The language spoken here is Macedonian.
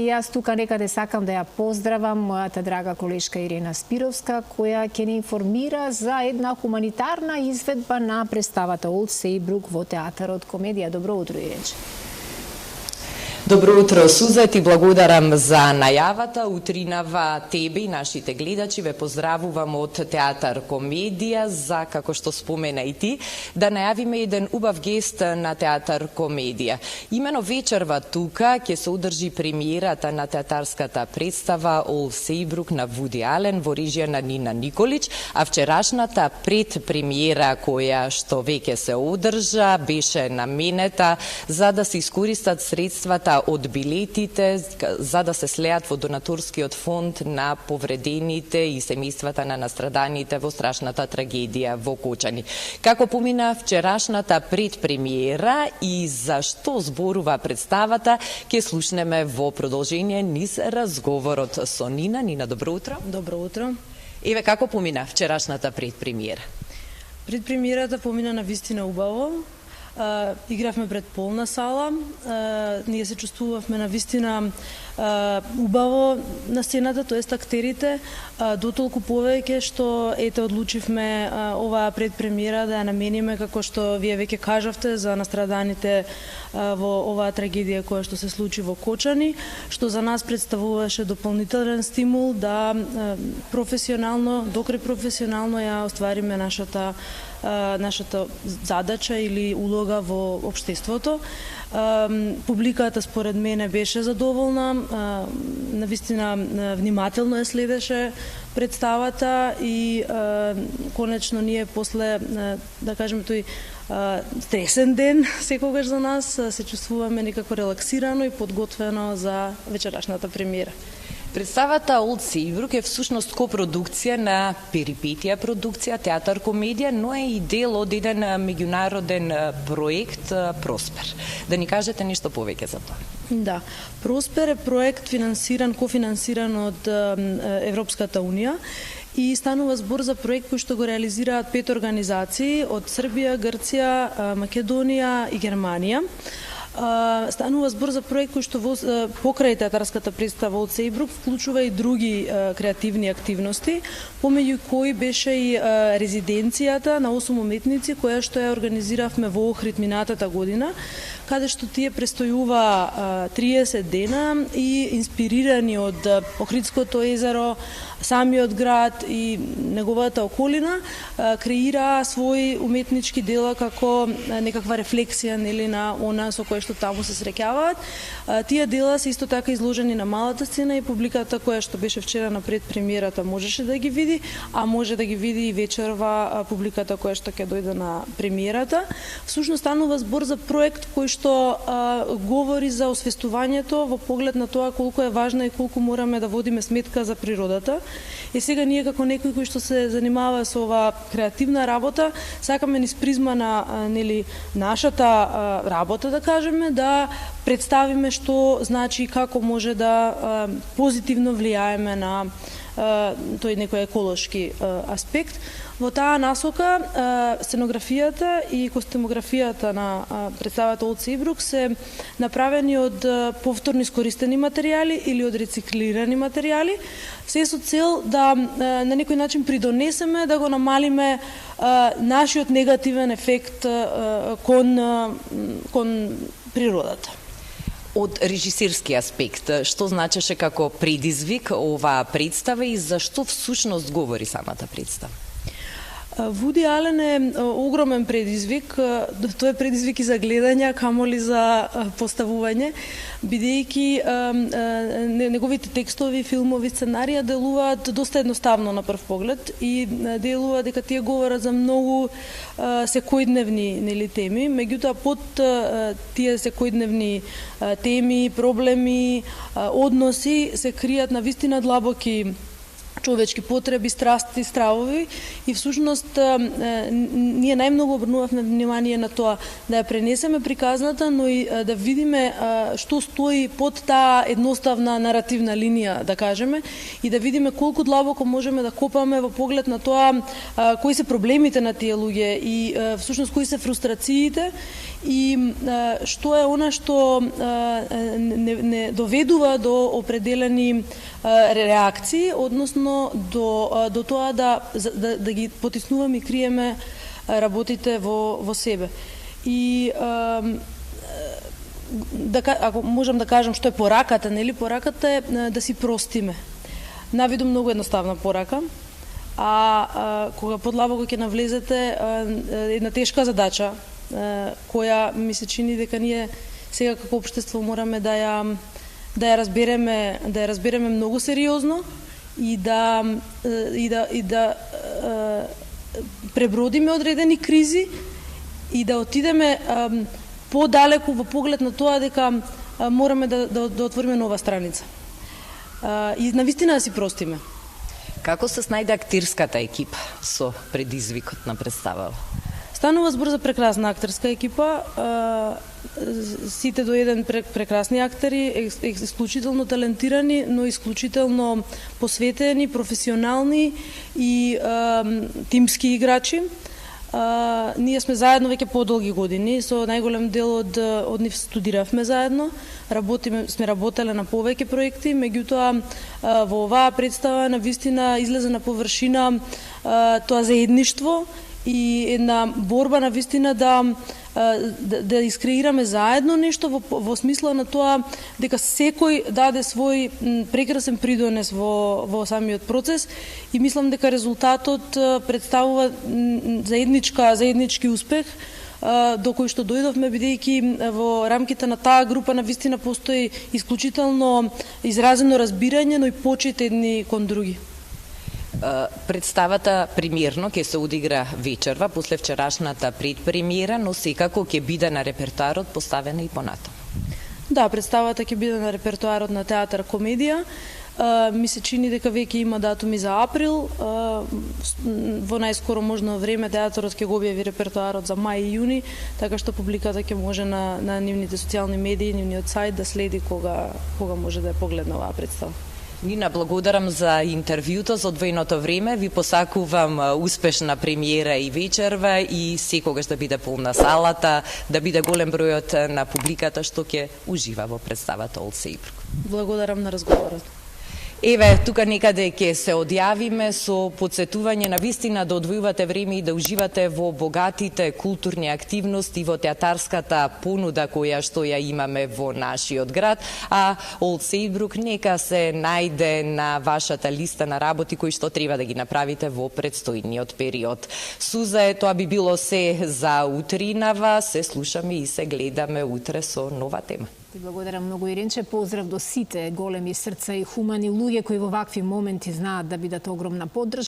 и јас тука некаде сакам да ја поздравам мојата драга колешка Ирена Спировска, која ќе ни информира за една хуманитарна изведба на представата Олд Сейбрук во театарот Комедија. Добро утро, Иренче. Добро утро, Сузет, и благодарам за најавата. Утринава тебе и нашите гледачи ве поздравувам од Театар Комедија за, како што спомена и ти, да најавиме еден убав гест на Театар Комедија. Имено вечерва тука ќе се одржи премиерата на театарската представа Олд Сейбрук на Вуди Ален во режија на Нина Николич, а вчерашната предпремиера која што веќе се одржа беше наменета за да се искористат средствата од билетите за да се слеат во донаторскиот фонд на повредените и семејствата на настраданите во страшната трагедија во Кочани. Како помина вчерашната предпремиера и за што зборува представата, ќе слушнеме во продолжение низ разговорот со Нина. Нина, добро утро. Добро утро. Еве, како помина вчерашната предпремиера? Предпремиерата помина навистина убаво. Игравме пред полна сала, ние се чувствувавме навистина убаво на сцената, тоест актерите, дотолку повеќе што одлучивме оваа предпремиера да ја намениме, како што вие веќе кажавте, за настраданите во оваа трагедија која што се случи во Кочани, што за нас представуваше дополнителен стимул да професионално, докрај професионално ја оствариме нашата задача или улога во општеството. Публиката според мене беше задоволна, навистина внимателно ја следеше представата и конечно ние после, да кажеме, тој стресен ден секогаш за нас, се чувствуваме некако релаксирано и подготвено за вечерашната премиера. Представата Олд Сейбрук е всушност копродукција на Перипетија продукција, Театар Комедија, но е и дел од еден меѓународен проект Проспер. Да ни кажете нешто повеќе за тоа? Да, Проспер е проект кофинансиран од Европската Унија и станува збор за проект кој што го реализираат 5 организации од Србија, Грција, Македонија и Германија. Станува збор за проект кој што покрај театарската представа Олд Сейбрук вклучува и други креативни активности, помеѓу кои беше и резиденцијата на 8 уметници која што ја организиравме во Охрид минатата година, каде што тие престојува 30 дена и инспирирани од Охридското езеро, самиот град и неговата околина, креира своји уметнички дела како некаква рефлексија на она со кое што таму се среќаваат. Тие дела се исто така изложени на малата сцена и публиката која што беше вчера на предпремиерата можеше да ги види, а може да ги види и вечерва публиката која што ќе дојде на премиерата. Всушност станува збор за проект кој што говори за освестувањето во поглед на тоа колку е важна и колку мораме да водиме сметка за природата. И сега ние како некои кои што се занимава со оваа креативна работа, сакаме низ призма на нашата работа, да кажеме, да представиме што значи и како може да позитивно влијаеме на тој некој еколошки аспект. Во таа насока, сценографијата и костюмографијата на представата Олд Сейбрук се направени од повторно искористени материјали или од рециклирани материјали, се со цел да на некој начин придонесеме да го намалиме нашиот негативен ефект кон природата. Од режисерски аспект, што значеше како предизвик оваа представа и за што всушност говори самата представа? Вуди Ален е огромен предизвик, тој е предизвик и за гледање, камоли за поставување, бидејќи неговите текстови, филмови, сценарија делуваат доста едноставно на прв поглед и делува дека тие говорат за многу секојдневни теми, меѓутоа под тие секојдневни теми, проблеми, односи се кријат навистина длабоки човечки потреби, страсти, стравови и всушност ние најмногу обрнувавме внимание на тоа да ја пренесеме приказната, но и да видиме што стои под таа едноставна наративна линија, да кажеме, и да видиме колку длабоко можеме да копаме во поглед на тоа кои се проблемите на тие луѓе и всушност кои се фрустрациите и што е она што не доведува до определени реакции, односно до тоа да ги потиснуваме и криеме работите во себе. И ако можам да кажам што е пораката, нели? Пораката е да си простиме. Навидум многу едноставна порака, кога подлабоко ќе навлезете, една тешка задача, која ми се чини дека ние сега како општество мораме да ја разбереме многу сериозно и да пребродиме одредени кризи и да отидеме подалеку во поглед на тоа дека мораме да отвориме нова страница. И навистина да си простиме. Како се снајде актерската екипа со предизвикот на представава? Станува збор за прекрасна актерска екипа. Сите до еден прекрасни актери, исклучително талентирани, но исклучително посветени, професионални и тимски играчи. Ние сме заедно веќе подолги години, со најголем дел од нив студиравме заедно, сме работеле на повеќе проекти, меѓутоа во оваа представа навистина излезе на површина тоа заедништво и една борба навистина да искреираме заедно нешто во смисла на тоа дека секој даде свој прекрасен придонес во самиот процес и мислам дека резултатот представува заеднички успех до кој што дојдовме, бидејќи во рамките на таа група навистина постои исклучително изразено разбирање, но и почит едни кон други. Представата премиерно ќе се одигра вечерва после вчерашната предпремиера, но секако ќе биде на репертоарот поставена и понатаму. Да, представата ќе биде на репертоарот на театар комедија. Ми се чини дека веќе има датуми за април. Во најскоро можно време театарот ќе го објави репертоарот за мај и јуни, така што публиката ќе може на нивните социјални медии, нивниот сајт да следи кога може да ја погледне оваа представа. Нина, благодарам за интервјуто, за одвоеното време. Ви посакувам успешна премиера и вечерва и секогаш да биде полна салата, да биде голем бројот на публиката што ќе ужива во представата Олд Сејбрук. Благодарам на разговорот. Еве, тука некаде ќе се одјавиме со подсетување на вистина да одвојувате време и да уживате во богатите културни активности, во театарската понуда која што ја имаме во нашиот град, а Олд Сејбрук нека се најде на вашата листа на работи кои што треба да ги направите во предстојниот период. Суза, тоа би било се за утринава, се слушаме и се гледаме утре со нова тема. Ти благодарам многу, Иринче. Поздрав до сите големи срца и хумани луѓе кои во вакви моменти знаат да бидат огромна поддршка.